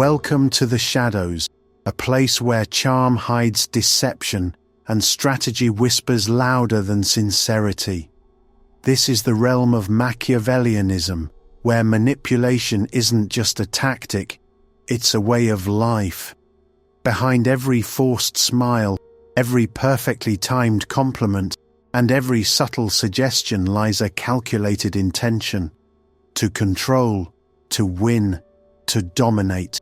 Welcome to the shadows, a place where charm hides deception and strategy whispers louder than sincerity. This is the realm of Machiavellianism, where manipulation isn't just a tactic, it's a way of life. Behind every forced smile, every perfectly timed compliment, and every subtle suggestion lies a calculated intention: to control, to win, to dominate.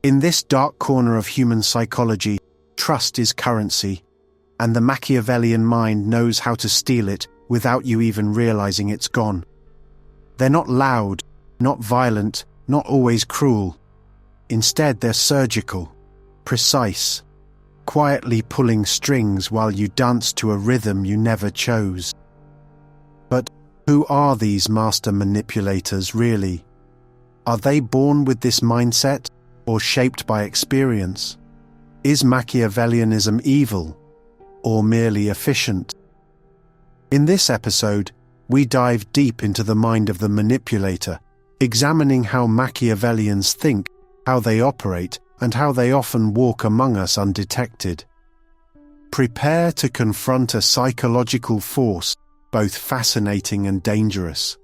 In this dark corner of human psychology, trust is currency, and the Machiavellian mind knows how to steal it without you even realizing it's gone. They're not loud, not violent, not always cruel. Instead, they're surgical, precise, quietly pulling strings while you dance to a rhythm you never chose. But who are these master manipulators really? Are they born with this mindset, or shaped by experience? Is Machiavellianism evil, or merely efficient? In this episode, we dive deep into the mind of the manipulator, examining how Machiavellians think, how they operate, and how they often walk among us undetected. Prepare to confront a psychological force both fascinating and dangerous.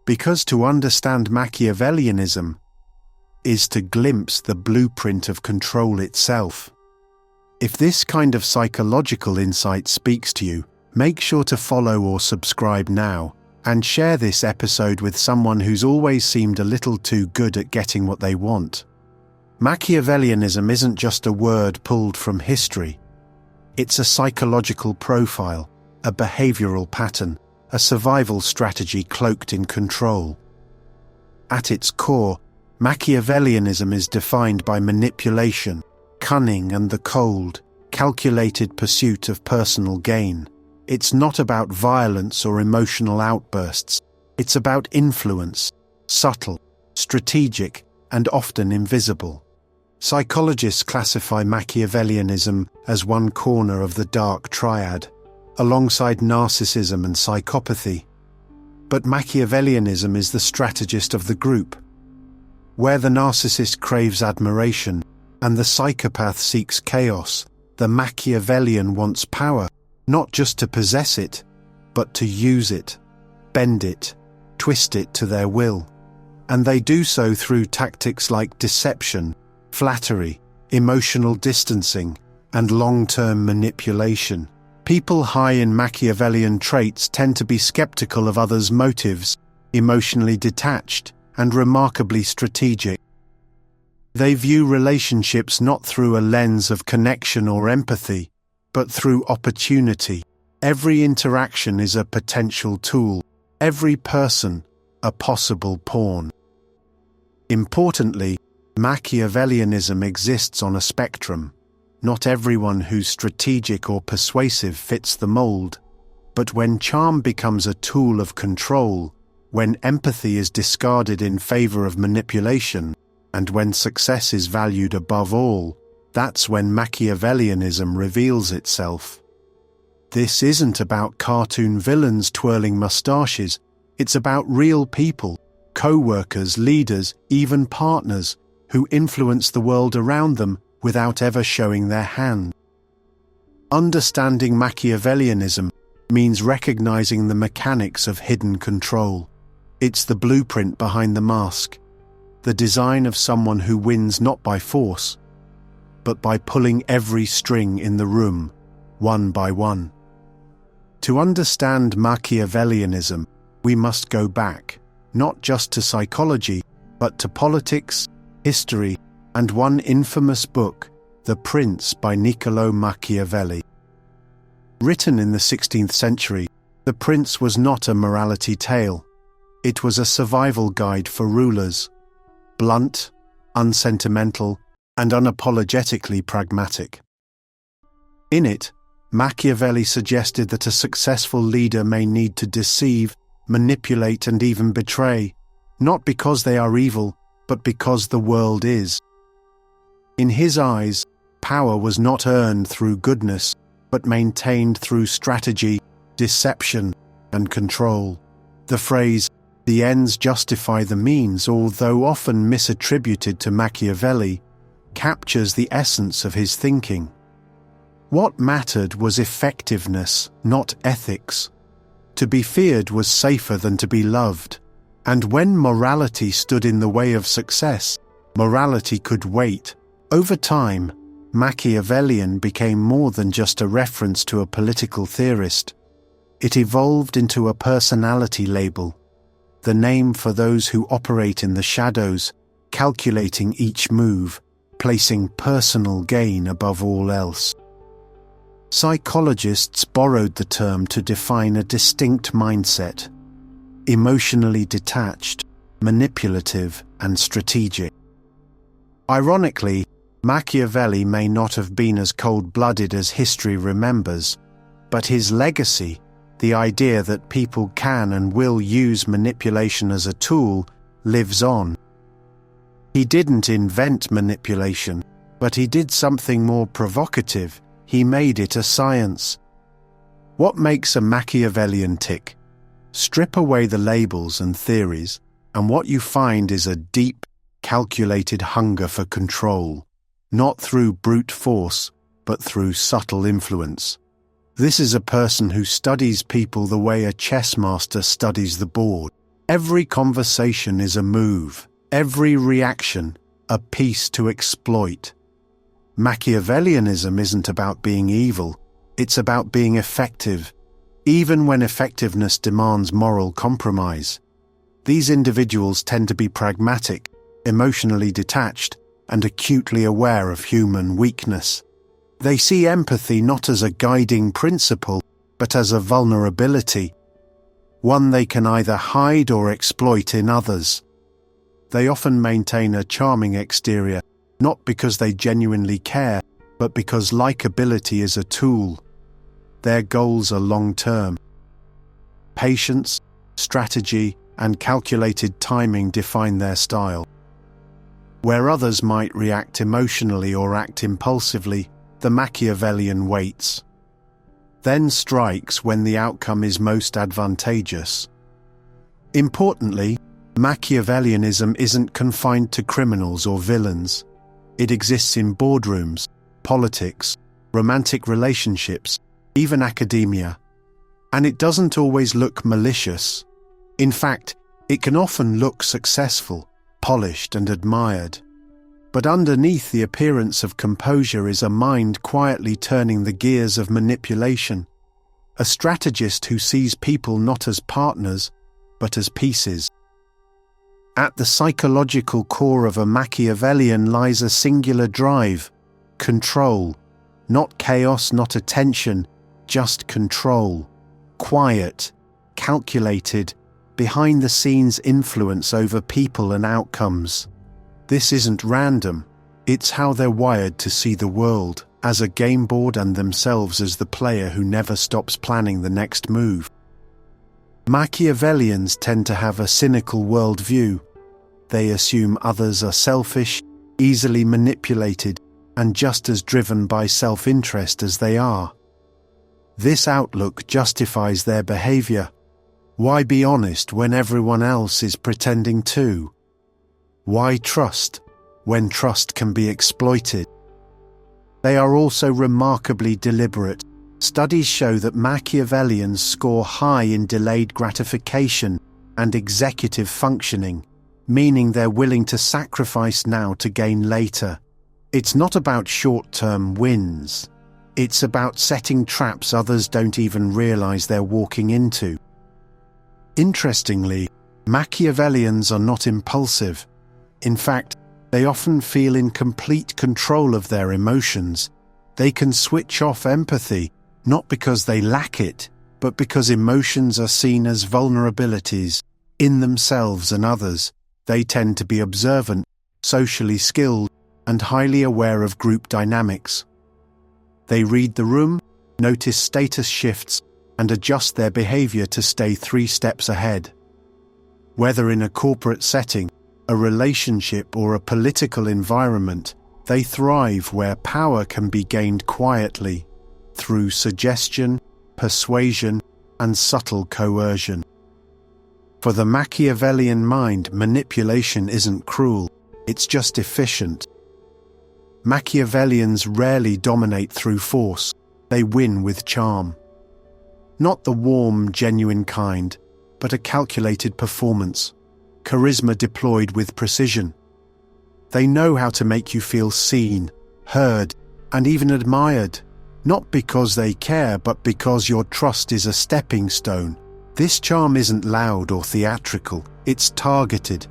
Because to understand Machiavellianism is to glimpse the blueprint of control itself. If this kind of psychological insight speaks to you, make sure to follow or subscribe now, and share this episode with someone who's always seemed a little too good at getting what they want. Machiavellianism isn't just a word pulled from history. It's a psychological profile, a behavioral pattern, a survival strategy cloaked in control. At its core, Machiavellianism is defined by manipulation, cunning, and the cold, calculated pursuit of personal gain. It's not about violence or emotional outbursts. It's about influence, subtle, strategic, and often invisible. Psychologists classify Machiavellianism as one corner of the Dark Triad, alongside narcissism and psychopathy. But Machiavellianism is the strategist of the group. Where the narcissist craves admiration and the psychopath seeks chaos, the Machiavellian wants power, not just to possess it, but to use it, bend it, twist it to their will. And they do so through tactics like deception, flattery, emotional distancing, and long-term manipulation. People high in Machiavellian traits tend to be skeptical of others' motives, emotionally detached, and remarkably strategic. They view relationships not through a lens of connection or empathy, but through opportunity. Every interaction is a potential tool, every person a possible pawn. Importantly, Machiavellianism exists on a spectrum. Not everyone who's strategic or persuasive fits the mold, but when charm becomes a tool of control, when empathy is discarded in favor of manipulation, and when success is valued above all, that's when Machiavellianism reveals itself. This isn't about cartoon villains twirling mustaches, it's about real people, co-workers, leaders, even partners, who influence the world around them without ever showing their hand. Understanding Machiavellianism means recognizing the mechanics of hidden control. It's the blueprint behind the mask, the design of someone who wins not by force, but by pulling every string in the room, one by one. To understand Machiavellianism, we must go back, not just to psychology, but to politics, history, and one infamous book, The Prince by Niccolò Machiavelli. Written in the 16th century, The Prince was not a morality tale. It was a survival guide for rulers, blunt, unsentimental, and unapologetically pragmatic. In it, Machiavelli suggested that a successful leader may need to deceive, manipulate, and even betray, not because they are evil, but because the world is. In his eyes, power was not earned through goodness, but maintained through strategy, deception, and control. The phrase, The ends justify the means, although often misattributed to Machiavelli, captures the essence of his thinking. What mattered was effectiveness, not ethics. To be feared was safer than to be loved, and when morality stood in the way of success, morality could wait. Over time, Machiavellian became more than just a reference to a political theorist. It evolved into a personality label, the name for those who operate in the shadows, calculating each move, placing personal gain above all else. Psychologists borrowed the term to define a distinct mindset: emotionally detached, manipulative, and strategic. Ironically, Machiavelli may not have been as cold-blooded as history remembers, but his legacy, the idea that people can and will use manipulation as a tool, lives on. He didn't invent manipulation, but he did something more provocative. He made it a science. What makes a Machiavellian tick? Strip away the labels and theories, and what you find is a deep, calculated hunger for control, not through brute force, but through subtle influence. This is a person who studies people the way a chess master studies the board. Every conversation is a move, every reaction a piece to exploit. Machiavellianism isn't about being evil, it's about being effective, even when effectiveness demands moral compromise. These individuals tend to be pragmatic, emotionally detached, and acutely aware of human weakness. They see empathy not as a guiding principle, but as a vulnerability, one they can either hide or exploit in others. They often maintain a charming exterior, not because they genuinely care, but because likability is a tool. Their goals are long-term. Patience, strategy, and calculated timing define their style. Where others might react emotionally or act impulsively, the Machiavellian waits. Then strikes when the outcome is most advantageous. Importantly, Machiavellianism isn't confined to criminals or villains. It exists in boardrooms, politics, romantic relationships, even academia. And it doesn't always look malicious. In fact, it can often look successful, polished and admired. But underneath the appearance of composure is a mind quietly turning the gears of manipulation, a strategist who sees people not as partners, but as pieces. At the psychological core of a Machiavellian lies a singular drive: control. Not chaos, not attention, just control. Quiet, calculated, behind-the-scenes influence over people and outcomes. This isn't random, it's how they're wired to see the world, as a game board, and themselves as the player who never stops planning the next move. Machiavellians tend to have a cynical worldview. They assume others are selfish, easily manipulated, and just as driven by self-interest as they are. This outlook justifies their behavior. Why be honest when everyone else is pretending to? Why trust when trust can be exploited? They are also remarkably deliberate. Studies show that Machiavellians score high in delayed gratification and executive functioning, meaning they're willing to sacrifice now to gain later. It's not about short-term wins. It's about setting traps others don't even realize they're walking into. Interestingly, Machiavellians are not impulsive. In fact, they often feel in complete control of their emotions. They can switch off empathy, not because they lack it, but because emotions are seen as vulnerabilities in themselves and others. They tend to be observant, socially skilled, and highly aware of group dynamics. They read the room, notice status shifts, and adjust their behavior to stay 3 steps ahead. Whether in a corporate setting, a relationship, or a political environment, they thrive where power can be gained quietly, through suggestion, persuasion, and subtle coercion. For the Machiavellian mind, manipulation isn't cruel, it's just efficient. Machiavellians rarely dominate through force, they win with charm. Not the warm, genuine kind, but a calculated performance, charisma deployed with precision. They know how to make you feel seen, heard, and even admired, not because they care, but because your trust is a stepping stone. This charm isn't loud or theatrical, it's targeted.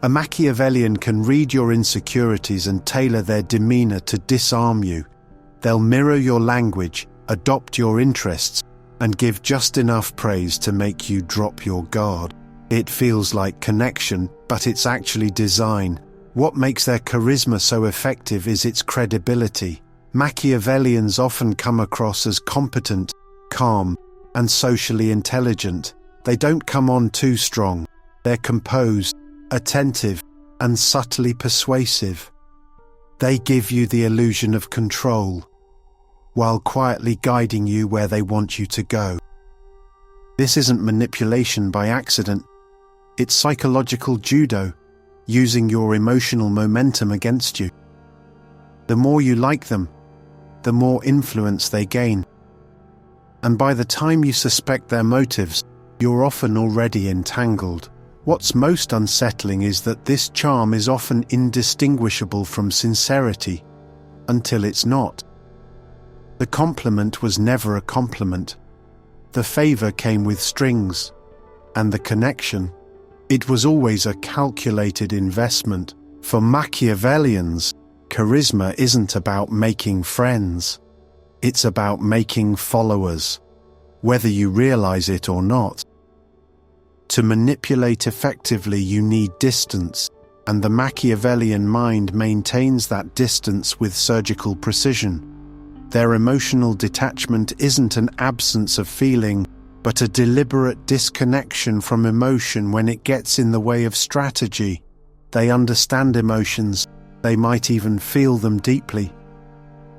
A Machiavellian can read your insecurities and tailor their demeanor to disarm you. They'll mirror your language, adopt your interests, and give just enough praise to make you drop your guard. It feels like connection, but it's actually design. What makes their charisma so effective is its credibility. Machiavellians often come across as competent, calm, and socially intelligent. They don't come on too strong. They're composed, attentive, and subtly persuasive. They give you the illusion of control, while quietly guiding you where they want you to go. This isn't manipulation by accident. It's psychological judo, using your emotional momentum against you. The more you like them, the more influence they gain. And by the time you suspect their motives, you're often already entangled. What's most unsettling is that this charm is often indistinguishable from sincerity, until it's not. The compliment was never a compliment. The favor came with strings, and the connection, it was always a calculated investment. For Machiavellians, charisma isn't about making friends. It's about making followers, whether you realize it or not. To manipulate effectively, you need distance, and the Machiavellian mind maintains that distance with surgical precision. Their emotional detachment isn't an absence of feeling, but a deliberate disconnection from emotion when it gets in the way of strategy. They understand emotions, they might even feel them deeply.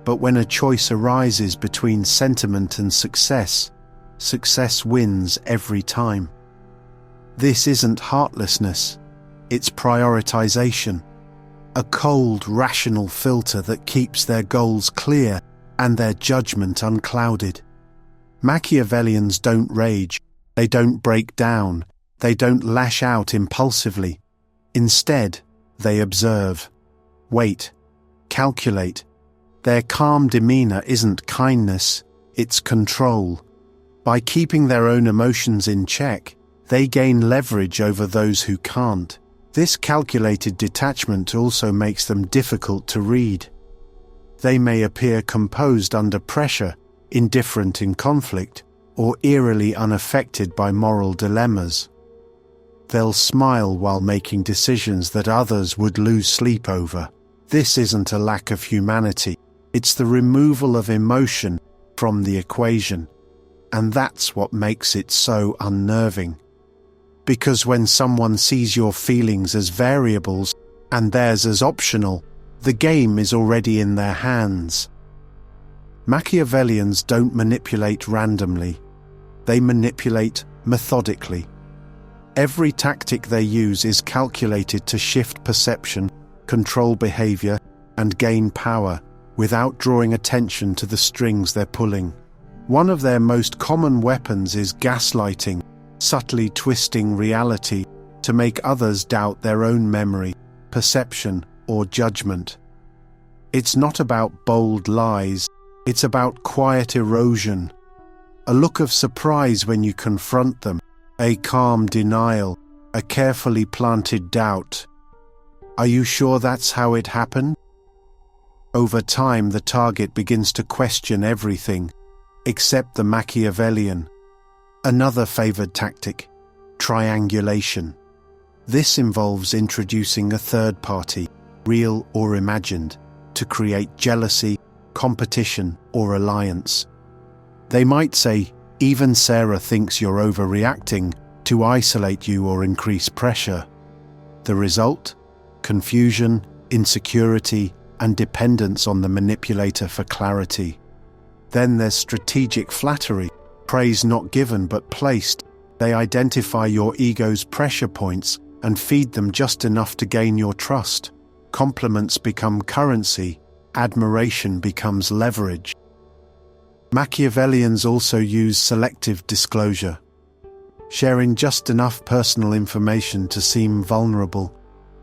But when a choice arises between sentiment and success, success wins every time. This isn't heartlessness, it's prioritization, a cold, rational filter that keeps their goals clear and their judgment unclouded. Machiavellians don't rage, they don't break down, they don't lash out impulsively. Instead, they observe, wait, calculate. Their calm demeanor isn't kindness, it's control. By keeping their own emotions in check, they gain leverage over those who can't. This calculated detachment also makes them difficult to read. They may appear composed under pressure, indifferent in conflict, or eerily unaffected by moral dilemmas. They'll smile while making decisions that others would lose sleep over. This isn't a lack of humanity, it's the removal of emotion from the equation. And that's what makes it so unnerving. Because when someone sees your feelings as variables and theirs as optional, the game is already in their hands. Machiavellians don't manipulate randomly. They manipulate methodically. Every tactic they use is calculated to shift perception, control behavior, and gain power without drawing attention to the strings they're pulling. One of their most common weapons is gaslighting, subtly twisting reality to make others doubt their own memory, perception, or judgment. It's not about bold lies, it's about quiet erosion. A look of surprise when you confront them, a calm denial, a carefully planted doubt. Are you sure that's how it happened? Over time, the target begins to question everything, except the Machiavellian. Another favored tactic, triangulation. This involves introducing a third party, real or imagined, to create jealousy, competition, or alliance. They might say, even Sarah thinks you're overreacting, to isolate you or increase pressure. The result? Confusion, insecurity, and dependence on the manipulator for clarity. Then there's strategic flattery, praise not given but placed. They identify your ego's pressure points and feed them just enough to gain your trust. Compliments become currency, admiration becomes leverage. Machiavellians also use selective disclosure, sharing just enough personal information to seem vulnerable,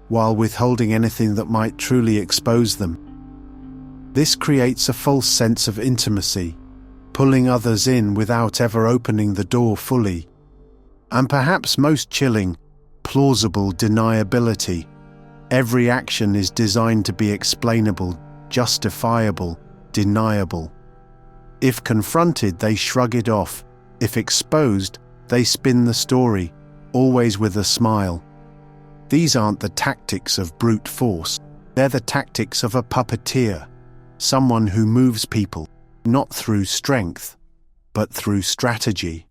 while withholding anything that might truly expose them. This creates a false sense of intimacy, pulling others in without ever opening the door fully. And perhaps most chilling, plausible deniability. Every action is designed to be explainable, justifiable, deniable. If confronted, they shrug it off. If exposed, they spin the story, always with a smile. These aren't the tactics of brute force. They're the tactics of a puppeteer, someone who moves people, not through strength, but through strategy.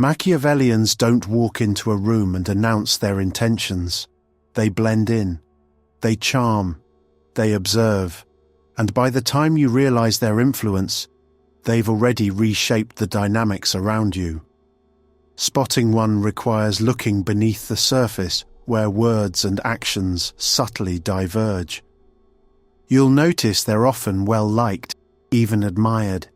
Machiavellians don't walk into a room and announce their intentions. They blend in, they charm, they observe, and by the time you realize their influence, they've already reshaped the dynamics around you. Spotting one requires looking beneath the surface where words and actions subtly diverge. You'll notice they're often well-liked, even admired.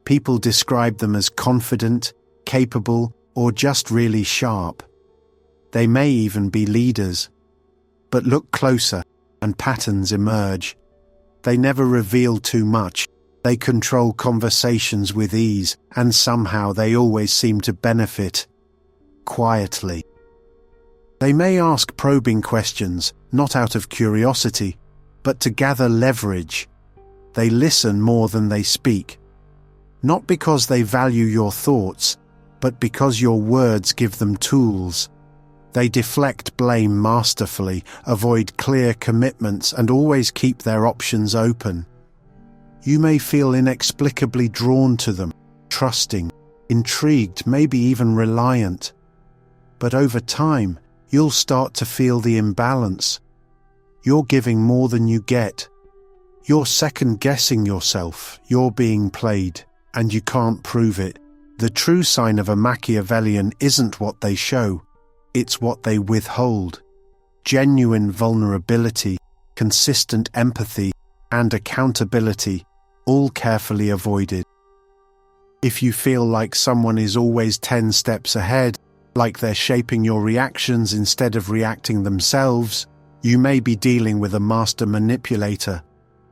People describe them as confident, capable, or just really sharp. They may even be leaders. But look closer, and patterns emerge. They never reveal too much. They control conversations with ease, and somehow they always seem to benefit. Quietly. They may ask probing questions, not out of curiosity, but to gather leverage. They listen more than they speak. Not because they value your thoughts, but because your words give them tools. They deflect blame masterfully, avoid clear commitments, and always keep their options open. You may feel inexplicably drawn to them, trusting, intrigued, maybe even reliant. But over time, you'll start to feel the imbalance. You're giving more than you get. You're second-guessing yourself. You're being played, and you can't prove it. The true sign of a Machiavellian isn't what they show. It's what they withhold. Genuine vulnerability, consistent empathy, and accountability, all carefully avoided. If you feel like someone is always 10 steps ahead, like they're shaping your reactions instead of reacting themselves, you may be dealing with a master manipulator.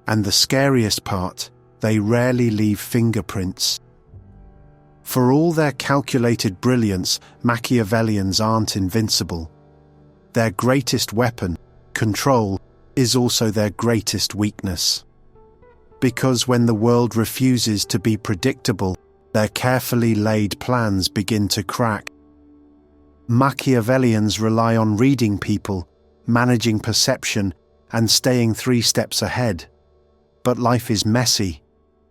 And the scariest part, they rarely leave fingerprints. For all their calculated brilliance, Machiavellians aren't invincible. Their greatest weapon, control, is also their greatest weakness. Because when the world refuses to be predictable, their carefully laid plans begin to crack. Machiavellians rely on reading people, managing perception, and staying 3 steps ahead. But life is messy.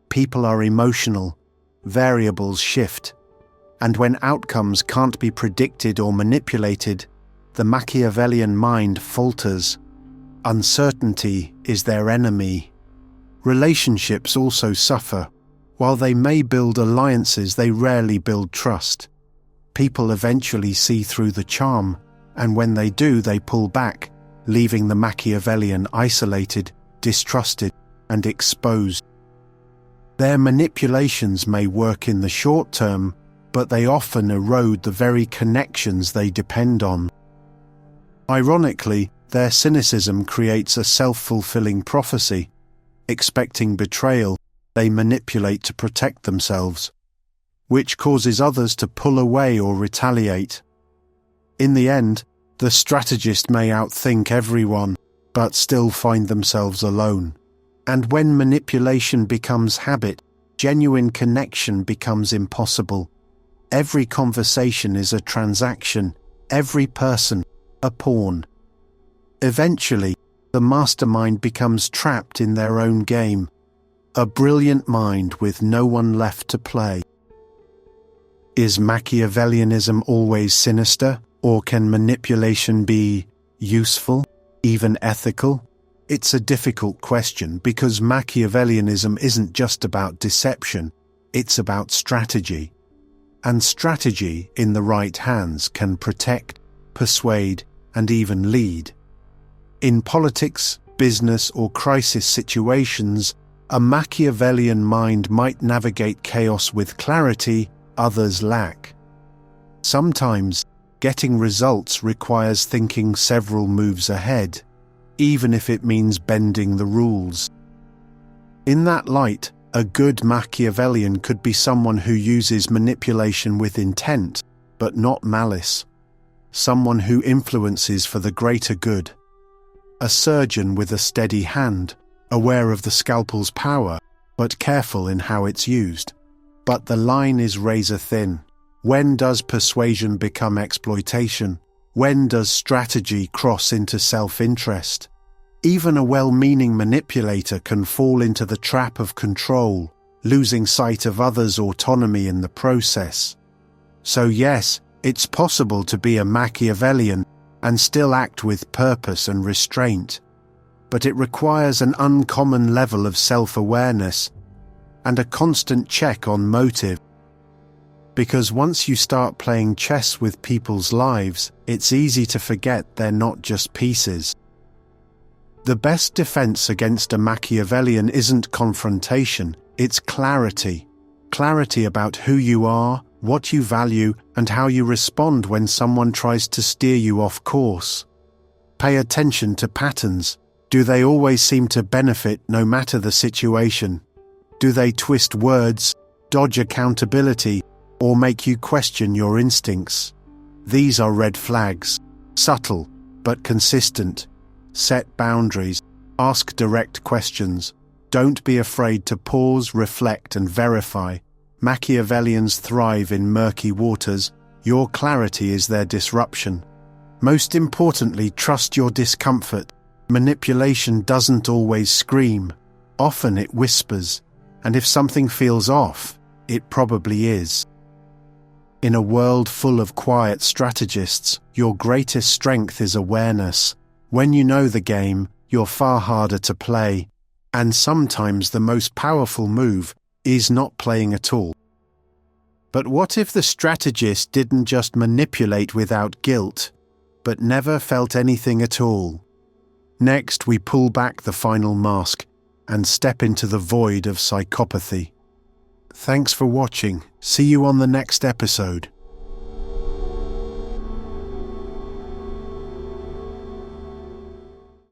People are emotional. Variables shift, and when outcomes can't be predicted or manipulated, the Machiavellian mind falters. Uncertainty is their enemy. Relationships also suffer. While they may build alliances, they rarely build trust. People eventually see through the charm, and when they do, they pull back, leaving the Machiavellian isolated, distrusted, and exposed. Their manipulations may work in the short term, but they often erode the very connections they depend on. Ironically, their cynicism creates a self-fulfilling prophecy. Expecting betrayal, they manipulate to protect themselves, which causes others to pull away or retaliate. In the end, the strategist may outthink everyone, but still find themselves alone. And when manipulation becomes habit, genuine connection becomes impossible. Every conversation is a transaction, every person a pawn. Eventually, the mastermind becomes trapped in their own game, a brilliant mind with no one left to play. Is Machiavellianism always sinister, or can manipulation be useful, even ethical? It's a difficult question because Machiavellianism isn't just about deception, it's about strategy. and strategy in the right hands can protect, persuade, and even lead. In politics, business, or crisis situations, a Machiavellian mind might navigate chaos with clarity others lack. Sometimes, getting results requires thinking several moves ahead, even if it means bending the rules. In that light, a good Machiavellian could be someone who uses manipulation with intent, but not malice. Someone who influences for the greater good. A surgeon with a steady hand, aware of the scalpel's power, but careful in how it's used. But the line is razor thin. When does persuasion become exploitation? When does strategy cross into self-interest? Even a well-meaning manipulator can fall into the trap of control, losing sight of others' autonomy in the process. So yes, it's possible to be a Machiavellian and still act with purpose and restraint, but it requires an uncommon level of self-awareness and a constant check on motive. Because once you start playing chess with people's lives, it's easy to forget they're not just pieces. The best defense against a Machiavellian isn't confrontation, it's clarity. Clarity about who you are, what you value, and how you respond when someone tries to steer you off course. Pay attention to patterns. Do they always seem to benefit no matter the situation? Do they twist words, dodge accountability, or make you question your instincts? These are red flags, subtle but consistent. Set boundaries, ask direct questions. Don't be afraid to pause, reflect, and verify. Machiavellians thrive in murky waters. Your clarity is their disruption. Most importantly, trust your discomfort. Manipulation doesn't always scream. Often it whispers. And if something feels off, it probably is. In a world full of quiet strategists, your greatest strength is awareness. When you know the game, you're far harder to play. And sometimes the most powerful move is not playing at all. But what if the strategist didn't just manipulate without guilt, but never felt anything at all? Next, we pull back the final mask and step into the void of psychopathy. Thanks for watching. See you on the next episode.